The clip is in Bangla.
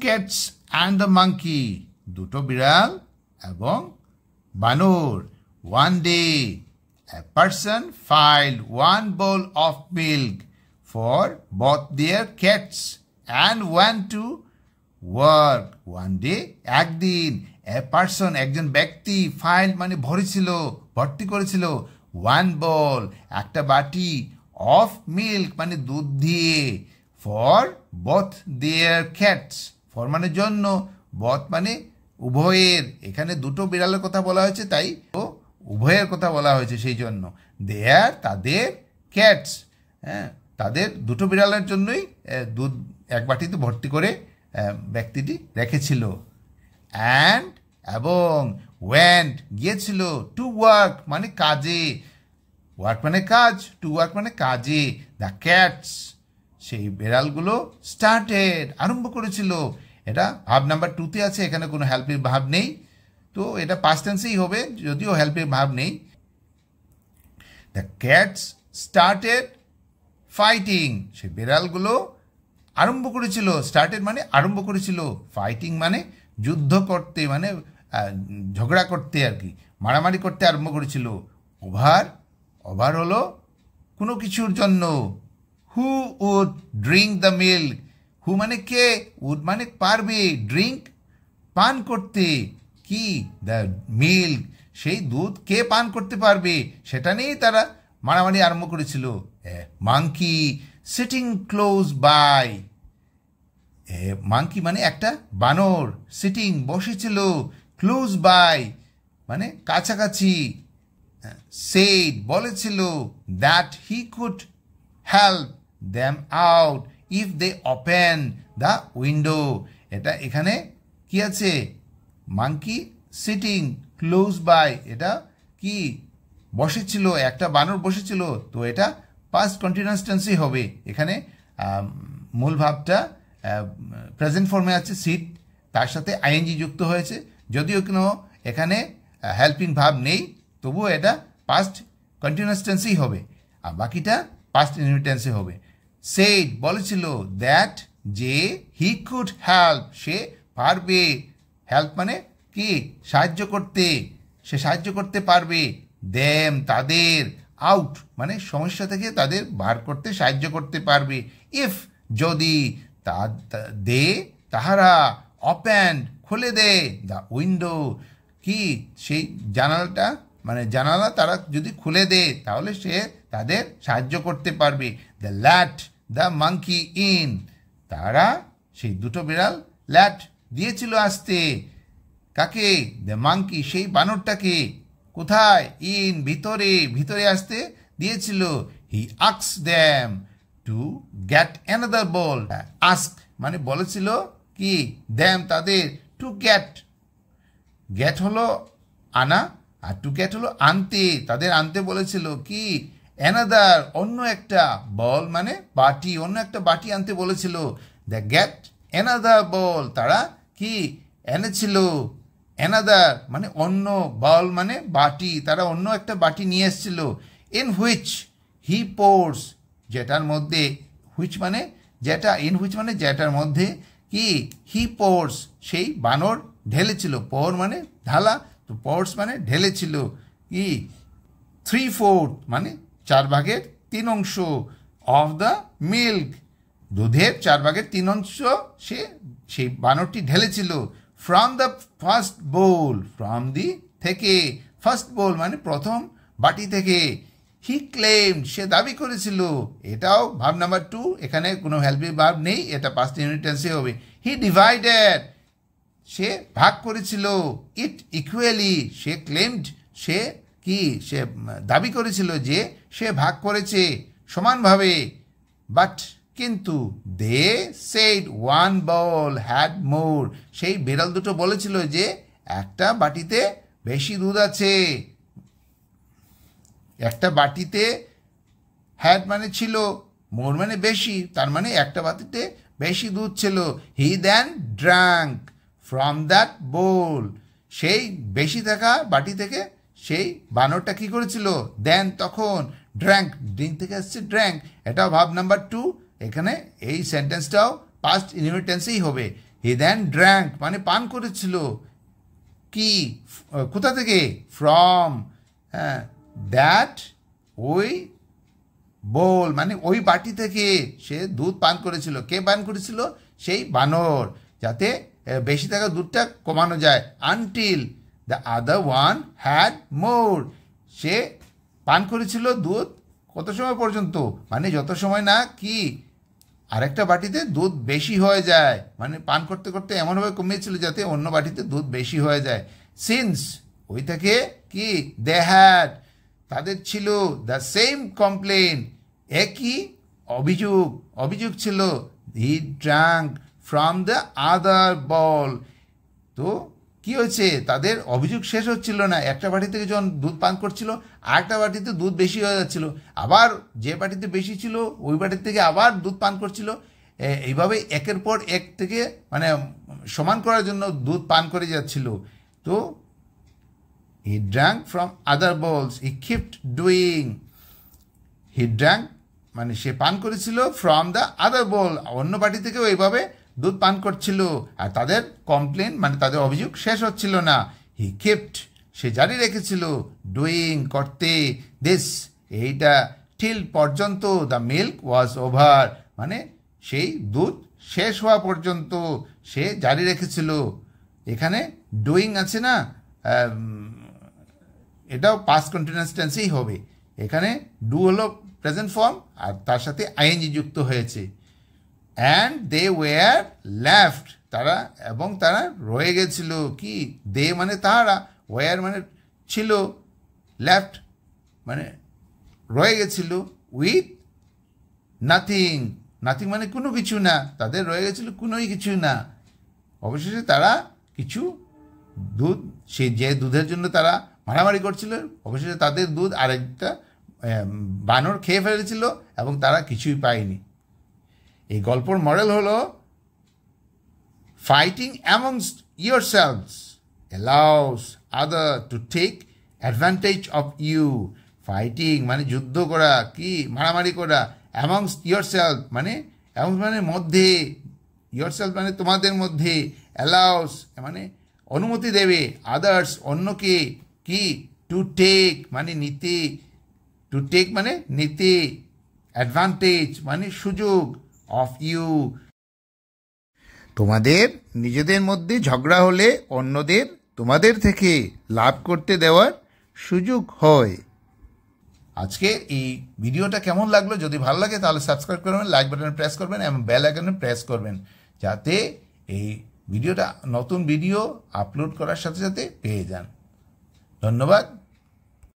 cats and the monkey. দুটো বিড়াল এবং বানর. One day, a person filed one bowl of milk for both their cats and went to work. One day, একদিন, a person, একজন ব্যক্তি, filed মানে ভরেছিল, ভর্তি করেছিল, one bowl, একটা বাটি, of milk মানে দুধ দিয়ে, for both their cats, for মানে জন্য, both মানে উভয়ের, এখানে দুটো বিড়ালের কথা বলা হয়েছে তাই উভয়ের কথা বলা হয়েছে সেই জন্য, দেয়ার তাদের, ক্যাটস হ্যাঁ তাদের দুটো বিড়ালের জন্যই দুধ এক বাটিতে ভর্তি করে ব্যক্তিটি রেখেছিল। অ্যান্ড এবং ওয়েন্ট গিয়েছিল, টু ওয়ার্ক মানে কাজে, ওয়ার্ক মানে কাজ, টু ওয়ার্ক মানে কাজে, দ্য ক্যাটস সেই বিড়ালগুলো স্টার্টেড আরম্ভ করেছিল। এটা ভাব নাম্বার 2-তে আছে, এখানে কোনো হেল্পের ভাব নেই, তো এটা পাস্ট টেন্সেই হবে যদিও হেল্পের ভাব নেই। দ্য ক্যাটস স্টার্টেড ফাইটিং, সেই বিড়ালগুলো আরম্ভ করেছিল, স্টার্টেড মানে আরম্ভ করেছিল, ফাইটিং মানে যুদ্ধ করতে, মানে ঝগড়া করতে আর কি, মারামারি করতে আরম্ভ করেছিল। ওভার, ওভার হলো কোনো কিছুর জন্য। Who would drink the milk, who মানে কে, উড মানে পারবে, ড্রিঙ্ক পান করতে, কি, দ্য মিল্ক সেই দুধ কে পান করতে পারবে সেটা নিয়েই তারা মারামারি আরম্ভ করেছিল। Monkey sitting close by, monkey মানে একটা বানর, সিটিং বসেছিল, ক্লোজ বাই মানে কাছাকাছি, সেড বলেছিল, that he could help them out if they open the window. এটা এখানে কি আছে, মাঙ্কি সিটিং ক্লোজ বাই, এটা কি বসেছিল, একটা বানর বসেছিল, তো এটা পাস্ট কন্টিনিউয়াস টেন্সই হবে। এখানে মূল ভাবটা প্রেজেন্ট ফর্মে আছে সিট, তার সাথে আইএনজি যুক্ত হয়েছে, যদিও কোনো এখানে হেল্পিং ভাব নেই, তবুও এটা পাস্ট কন্টিনিউয়াস টেন্সই হবে, আর বাকিটা পাস্ট ইনডিফিনিট টেন্সে হবে। সেড বলেছিল, দ্যাট যে, হি কুড হেল্প সে পারবে, হেল্প মানে কি সাহায্য করতে, সে সাহায্য করতে পারবে, দেম তাদের, আউট মানে সমস্যা থেকে তাদের বার করতে সাহায্য করতে পারবে, ইফ যদি, দে তাহারা, ওপেন খুলে দে, দ্য উইন্ডো কি সেই জানালাটা, মানে জানালা তারা যদি খুলে দে তাহলে সে তাদের সাহায্য করতে পারবে। দ্য ল্যাট দ্য মাঙ্কি ইন, তারা সেই দুটো বিড়াল ল্যাট দিয়েছিল আসতে, কাকে, দ্য মাঙ্কি সেই বানরটাকে, কোথায়, ইন ভিতরে, ভিতরে আসতে দিয়েছিল। He ask them to get another ball, ask মানে বলেছিল কি, দ্যাম তাদের, টু গেট, গেট হলো আনা, আর টু গেট হলো আনতে, তাদের আনতে বলেছিল কি, অ্যানাদার অন্য একটা, বল মানে বাটি, অন্য একটা বাটি আনতে বলেছিল। দ্য গেট অ্যানাদার বল, তারা কি এনেছিল, অ্যানাদার মানে অন্য, বল মানে বাটি, তারা অন্য একটা বাটি নিয়ে এসেছিল। ইন হুইচ হি পোর্স, যেটার মধ্যে, হুইচ মানে যেটা, ইন হুইচ মানে যেটার মধ্যে কি, হি পোর্স সেই বানর ঢেলেছিল, পোর মানে ঢালা, তো পোর্স মানে ঢেলেছিল কি, 3/4 মানে 4/3 অফ দ্য মিল্ক, দুধের 4/3 সে সেই বানরটি ঢেলেছিল। From the first bowl, from the থেকে, ফার্স্ট বোল মানে প্রথম বাটি থেকে। হি ক্লেম সে দাবি করেছিল, এটাও ভাব নাম্বার 2, এখানে কোনো হেল্পিং ভার্ব নেই, এটা পাস্ট ইনডিফিনিট টেন্সে হবে। হি ডিভাইডেড সে ভাগ করেছিল, ইট ইকুয়ালি সে ক্লেমড সে কি, সে দাবি করেছিল যে সে ভাগ করেছে সমানভাবে। বাট কিন্তু, they said one ball had more, সেই বিড়াল দুটো বলেছিল যে একটা বাটিতে বেশি দুধ আছে, একটা বাটিতে, হ্যাড মানে ছিল, মোর মানে বেশি, তার মানে একটা বাটিতে বেশি দুধ ছিল। হি দেন ড্রাঙ্ক ফ্রম দ্যাট বোল, সেই বেশি থাকা বাটি থেকে সেই বানরটা কী করেছিল, দেন তখন, ড্র্যাঙ্ক, ড্রিঙ্ক থেকে আসছে ড্র্যাঙ্ক, এটাও ভাব নাম্বার 2, এখানে এই সেন্টেন্সটাও পাস্ট ইনডিফিনিট টেন্সেই হবে। হি দেন ড্র্যাঙ্ক মানে পান করেছিল, কি কোথা থেকে, ফ্রম দ্যাট ওই বোল মানে ওই বাটি থেকে সে দুধ পান করেছিল। কে পান করেছিল? সেই বানর, যাতে বেশি থাকা দুধটা কমানো যায়। Until the other one had more, সে পান করেছিল দুধ কত সময় পর্যন্ত, মানে যত সময় না কি আরেকটা বাটিতে দুধ বেশি হয়ে যায়, মানে পান করতে করতে এমনভাবে কমিয়েছিল যাতে অন্য বাটিতে দুধ বেশি হয়ে যায়। সিন্স ওই থেকে কি দে হ্যাড তাদের ছিল দ্য সেম কমপ্লেন একই অভিযোগ ছিল। হি ড্রাঙ্ক ফ্রম দ্য আদার বল, তো কি হয়েছে তাদের অভিযোগ শেষ হচ্ছিল না। একটা বাটি থেকে যখন দুধ পান করছিল আরেকটা বাটিতে দুধ বেশি হয়ে যাচ্ছিল, আবার যে বাটিতে বেশি ছিল ওই বাটির থেকে আবার দুধ পান করছিল। এইভাবে একের পর এক থেকে মানে সমান করার জন্য দুধ পান করে যাচ্ছিল। তো হি ড্রাঙ্ক ফ্রম আদার বলস, হি কিপড ডুইং, হি ড্রাঙ্ক মানে সে পান করেছিল ফ্রম দ্য আদার বল, অন্য বাটি থেকেও এইভাবে দুধ পান করছিল, আর তাদের কমপ্লেন মানে তাদের অভিযোগ শেষ হচ্ছিল না। হি কিপড সে জারি রেখেছিল, ডুইং করতে, দিস এইটা, টিল পর্যন্ত দ্য মিল্ক ওয়াজ ওভার মানে সেই দুধ শেষ হওয়া পর্যন্ত সে জারি রেখেছিল। এখানে ডুইং আছে না, এটাও পাস্ট কন্টিনিউয়াস টেন্সেই হবে। এখানে ডু হলো প্রেজেন্ট ফর্ম আর তার সাথে আইএনজি যুক্ত হয়েছে। অ্যান্ড দে ওয়ার লেফট, তারা এবং তারা রয়ে গেছিল, কি দে মানে তাহারা, ওয়ার মানে ছিল, লেফট মানে রয়ে গেছিল, উইথ নাথিং, নাথিং মানে কোনো কিছু না, তাদের রয়ে গেছিল কোনোই কিছু না। অবশেষে তারা কিছু দুধ, সে যে দুধের জন্য তারা মারামারি করছিল, অবশেষে তাদের দুধ আরেকটা বানর খেয়ে ফেলেছিল এবং তারা কিছুই পায়নি। এই গল্পর মডেল হলো fighting amongst yourselves allows other to take advantage of you. Fighting মানে যুদ্ধ করা, কি মারামারি করা, অ্যামংস্ট yourself মানে অ্যামংস্ট মানে মধ্যে, yourself মানে তোমাদের মধ্যে, অ্যালাউস মানে অনুমতি দেবে, আদার্স অন্যকে, কি টু টেক মানে নিতে, টু টেক মানে নিতে, অ্যাডভান্টেজ মানে সুযোগ, অফ ইউ তোমাদের নিজেদের মধ্যে ঝগড়া হলে অন্যদের তোমাদের থেকে লাভ করতে দেওয়ার সুযোগ হয়। আজকে এই ভিডিওটা কেমন লাগলো? যদি ভালো লাগে তাহলে সাবস্ক্রাইব করবেন, লাইক বাটনে প্রেস করবেন এবং বেল আইকনে প্রেস করবেন, যাতে এই ভিডিওটা নতুন ভিডিও আপলোড করার সাথে সাথে পেয়ে যান। ধন্যবাদ।